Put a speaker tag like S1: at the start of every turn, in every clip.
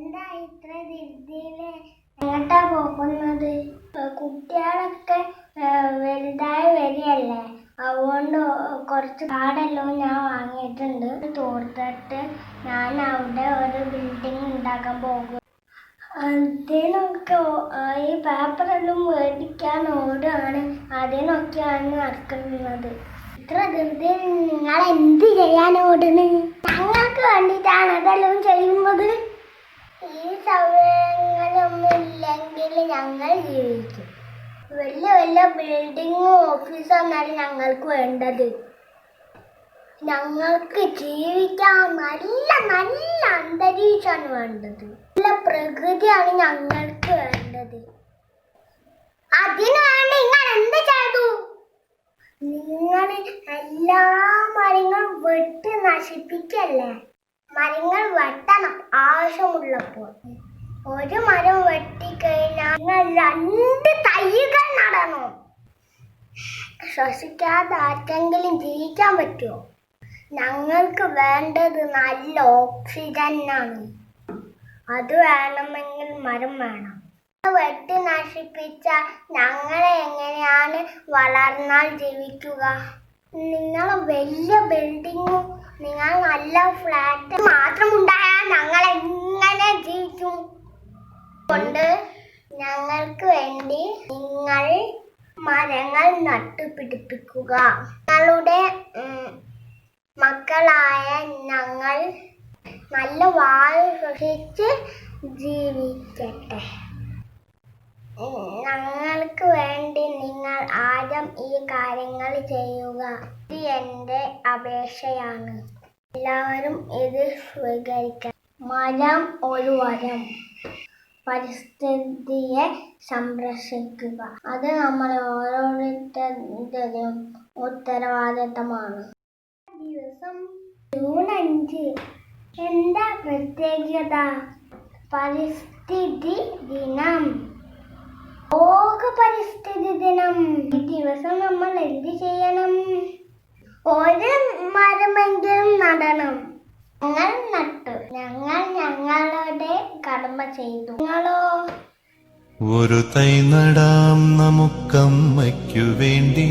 S1: എന്താ ഇത്ര ധൃതിയില് എങ്ങോട്ടാ പോകുന്നത്? കുട്ടികളൊക്കെ വലുതായി വരികയല്ലേ, അതുകൊണ്ട് കുറച്ച് കാടെല്ലാം ഞാൻ വാങ്ങിയിട്ടുണ്ട്. തോർത്തിട്ട് ഞാൻ അവിടെ ഒരു ബിൽഡിംഗ് ഉണ്ടാക്കാൻ പോകും. അതിനൊക്കെ ഈ പേപ്പറെല്ലാം മേടിക്കാൻ ഓടുകയാണ്. അതിനൊക്കെയാണ് നടക്കുന്നത്. ഇത്ര ധൃതി നിങ്ങൾ എന്ത് ചെയ്യാൻ ഓടുന്നു? ഞങ്ങൾക്ക് വേണ്ടിയിട്ടാണ് അതെല്ലാം ചെയ്യുന്നത്. ഈ സൗകര്യങ്ങളൊന്നും ഇല്ലെങ്കിൽ ഞങ്ങൾ ജീവിക്കും. വലിയ വലിയ ബിൽഡിങ്ങും ഓഫീസൊന്നാണ് ഞങ്ങൾക്ക് വേണ്ടത്. ഞങ്ങൾക്ക് ജീവിക്കാൻ നല്ല നല്ല അന്തരീക്ഷമാണ് വേണ്ടത്. നല്ല പ്രകൃതിയാണ് ഞങ്ങൾക്ക് വേണ്ടത്. അതിനു വേണ്ടി നിങ്ങൾ എന്ത് ചെയ്തു? നിങ്ങൾ എല്ലാ മരങ്ങളും വെട്ടി നശിപ്പിക്കല്ലേ. മരങ്ങൾ വെട്ടണം ആവശ്യമുള്ളപ്പോൾ. ഒരു മരം വെട്ടിക്കഴിഞ്ഞാൽ നിങ്ങൾ 2 തൈകൾ നടണം. ശ്വസിക്കാതെ ആർക്കെങ്കിലും ജീവിക്കാൻ പറ്റുമോ? ഞങ്ങൾക്ക് വേണ്ടത് നല്ല ഓക്സിജനാണ്. അത് വേണമെങ്കിൽ മരം വേണം. വെട്ടി നശിപ്പിച്ച ഞങ്ങളെ എങ്ങനെയാണ് വളർന്നാൽ ജീവിക്കുക? നിങ്ങൾ വലിയ ബിൽഡിങ്ങും നിങ്ങൾ നല്ല ഫ്ലാറ്റ് മാത്രം ഉണ്ടായാൽ ഞങ്ങൾ എങ്ങനെ ജീവിക്കും? കൊണ്ട് ഞങ്ങൾക്ക് വേണ്ടി നിങ്ങൾ മരങ്ങൾ നട്ടുപിടിപ്പിക്കുക. നിങ്ങളുടെ മക്കളായ ഞങ്ങൾ നല്ല വായു ശ്വസിച്ച് ജീവിക്കട്ടെ. ഞങ്ങൾക്ക് വേണ്ടി നിങ്ങൾ ആദ്യം ഈ കാര്യങ്ങൾ ചെയ്യുക. ഇത് എൻ്റെ അപേക്ഷയാണ്. എല്ലാവരും ഇത് സ്വീകരിക്കണം. മരം ഒരു വരം. പരിസ്ഥിതിയെ സംരക്ഷിക്കുക. അത് നമ്മൾ ഓരോരുത്തരുടെയും ഉത്തരവാദിത്തമാണ്. ദിവസം ജൂൺ 5 എന്താ പ്രത്യേകത? പരിസ്ഥിതി ദിനം. ലോക പരിസ്ഥിതി ദിനം. ഈ ദിവസം നമ്മൾ എന്ത് ചെയ്യണം? ഒരു മരമെങ്കിലും നടണം. ഞങ്ങൾ നട്ടു. ഞങ്ങൾ ഞങ്ങളുടെ കടമ ചെയ്തു. നിങ്ങളോ?
S2: ഒരു തൈ നടാം നമുക്കമ്മയ്ക്കു വേണ്ടി.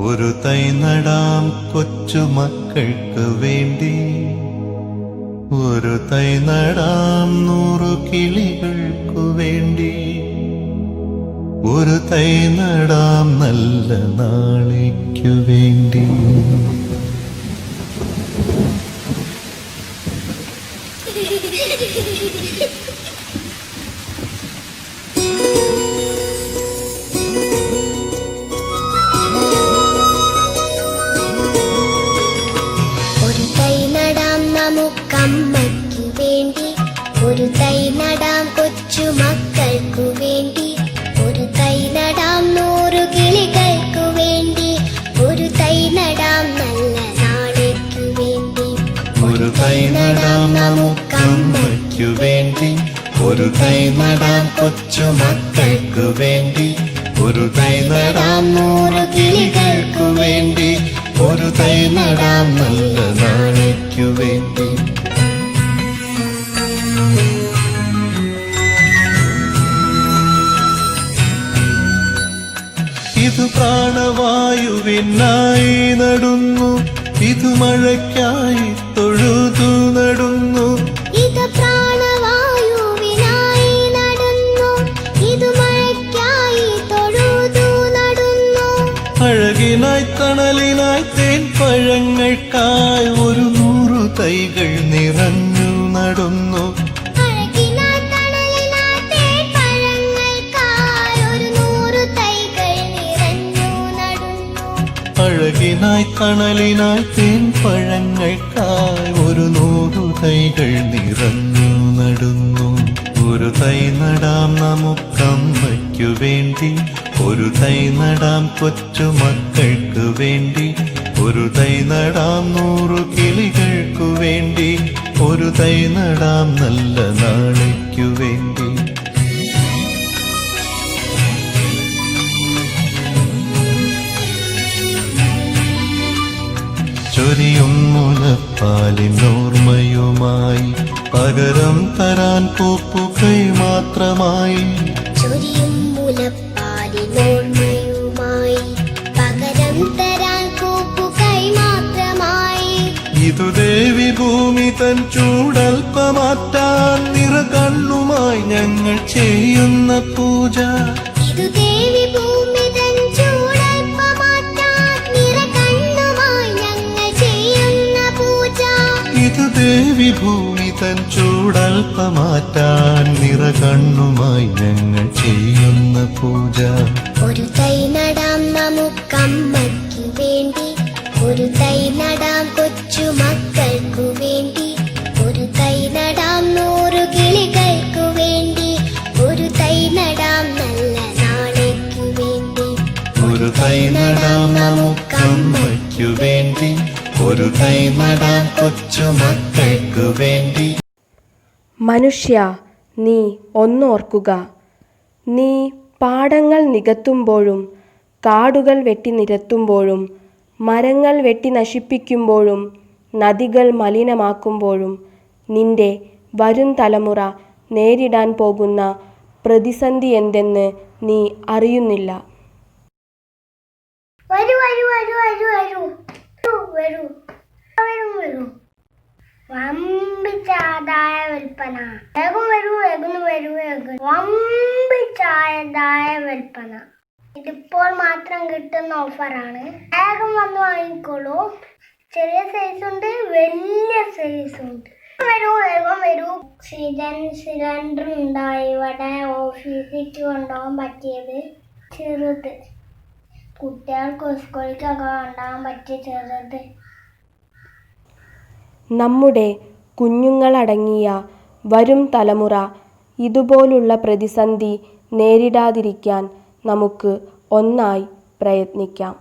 S2: ഒരു തൈ നടാം കൊച്ചുമക്കൾക്ക് വേണ്ടി. ഒരു തൈ നടാം 100 കിളികൾക്കു വേണ്ടി. ഒരു തൈ നടാം നല്ല നാളേക്കു വേണ്ടി.
S1: ഒരു തൈ നടാം നമുക്കമ്മയ്ക്കു വേണ്ടി. ഒരു തൈ നടാം കൊച്ചുമക്കൾക്കു വേണ്ടി. ഒരു തൈ നടാം 100 കിളികൾക്കു വേണ്ടി. ഒരു തൈ നടാം നല്ല നാളേക്കു വേണ്ടി.
S2: ഒരു തൈ നടാം നമുക്കമ്മയ്ക്കു വേണ്ടി. ഒരു തൈ നടാം കൊച്ചുമക്കൾക്കു വേണ്ടി. ഒരു തൈ നടാം 100 കിളികൾക്കു വേണ്ടി. ഒരു തൈ നടാം നല്ല നാളേക്കു വേണ്ടി. ഇത് പ്രാണവായുവിനായി നടുന്നു. ഇത് മഴയ്ക്കായി തൊഴുതു നടുന്നു.
S1: ഇത് പ്രാണവായുവിനായി നടുന്നു. ഇത് മഴയ്ക്കായി തൊഴുതു നടുന്നു.
S2: അഴകിനായി തണലിനായി തേൻ പഴങ്ങൾക്കായി 100 തൈകൾ നിറഞ്ഞു നടുന്നു. അഴകിനായി തണലിനായി തേൻ പഴങ്ങൾക്കായി 100 തൈകൾ നിറഞ്ഞു നടുന്നു. ഒരു തൈ നടാം നമുക്കമ്മയ്ക്കു വേണ്ടി. ഒരു തൈ നടാം കൊച്ചുമക്കൾക്ക് വേണ്ടി. ഒരു തൈ നടാം 100 കിളികൾക്കു വേണ്ടി. ഒരു തൈ നടാം നല്ല നാളേക്കു വേണ്ടി. ചൊരിയും മുലപ്പാലിനോർമ്മയുമായി പകരം തരാൻ കൂപ്പുകൈ മാത്രമായി
S1: ചൊരിയും മുലപ്പാലിനോർമ്മയുമായി പകരം തരാൻ കൂപ്പുകൈ മാത്രമായി
S2: ഇതു ദേവി ഭൂമി തൻ ചൂടൽപ്പമാറ്റാൻ നിറകണ്ണുമായി ഞങ്ങൾ ചെയ്യുന്ന പൂജ.
S1: ഇതു ദേവി ഭൂമി തൻ ചൂടൽപ്പമാറ്റാൻ നിറകണ്ണുമായി ഞങ്ങൾ ചെയ്യുന്ന പൂജ.
S2: ഇതു ദേവി ഭൂമി തൻ ചൂടൽപ്പമാറ്റാൻ നിറകണ്ണുമായി ഞങ്ങൾ ചെയ്യുന്ന പൂജ.
S1: ഒരു തൈ നടാം നമുക്കമ്മയ്ക്കു വേണ്ടി, ഒരു തൈ നടാം കൊച്ചു മക്കൾക്കു വേണ്ടി, ഒരു തൈ നടാം 100 കിളികൾക്കു വേണ്ടി, ഒരു തൈ നടാം നല്ല നാളേക്കു വേണ്ടി.
S2: ഒരു തൈ നടാം നമുക്കമ്മയ്ക്കു വേണ്ടി, ഒരു തൈ നടാം കൊച്ചു മക്കൾക്കു വേണ്ടി.
S3: മനുഷ്യ, നീ ഒന്നോർക്കുക. നീ പാടങ്ങൾ നികത്തുമ്പോഴും കാടുകൾ വെട്ടി നിരത്തുമ്പോഴും മരങ്ങൾ വെട്ടി നശിപ്പിക്കുമ്പോഴും നദികൾ മലിനമാക്കുമ്പോഴും നിന്റെ വരും തലമുറ നേരിടാൻ പോകുന്ന പ്രതിസന്ധി എന്തെന്ന് നീ അറിയുന്നില്ല.
S1: വരൂ വരൂ വരൂ വരൂ വരൂ വരൂ വരൂ വരൂ വമ്പിച്ചാതായ വിൽപ്പന. വേഗം വരൂ വേഗം വരൂ വേഗം. വമ്പിച്ചാതായ വിൽപ്പന. ഇതിപ്പോൾ മാത്രം കിട്ടുന്ന ഓഫറാണ്. വേഗം വന്ന് വാങ്ങിക്കോളൂ. ചെറിയ സൈസ് ഉണ്ട്, വലിയ സൈസ് ഉണ്ട്. വരൂ വേഗം വരൂ. ഓക്സിജൻ സിലിണ്ടർ ഉണ്ടായി ഇവിടെ ഓഫീസിലേക്ക് കൊണ്ടുപോകാൻ പറ്റിയത്. ചെറുത്, കുട്ടികൾക്ക് സ്കൂളിലേക്കൊക്കെ കൊണ്ടുപോകാൻ പറ്റിയ ചെറുത്.
S3: നമ്മുടെ കുഞ്ഞുങ്ങളടങ്ങിയ വരും തലമുറ ഇതുപോലുള്ള പ്രതിസന്ധി നേരിടാതിരിക്കാൻ നമുക്ക് ഒന്നായി പ്രയത്നിക്കാം.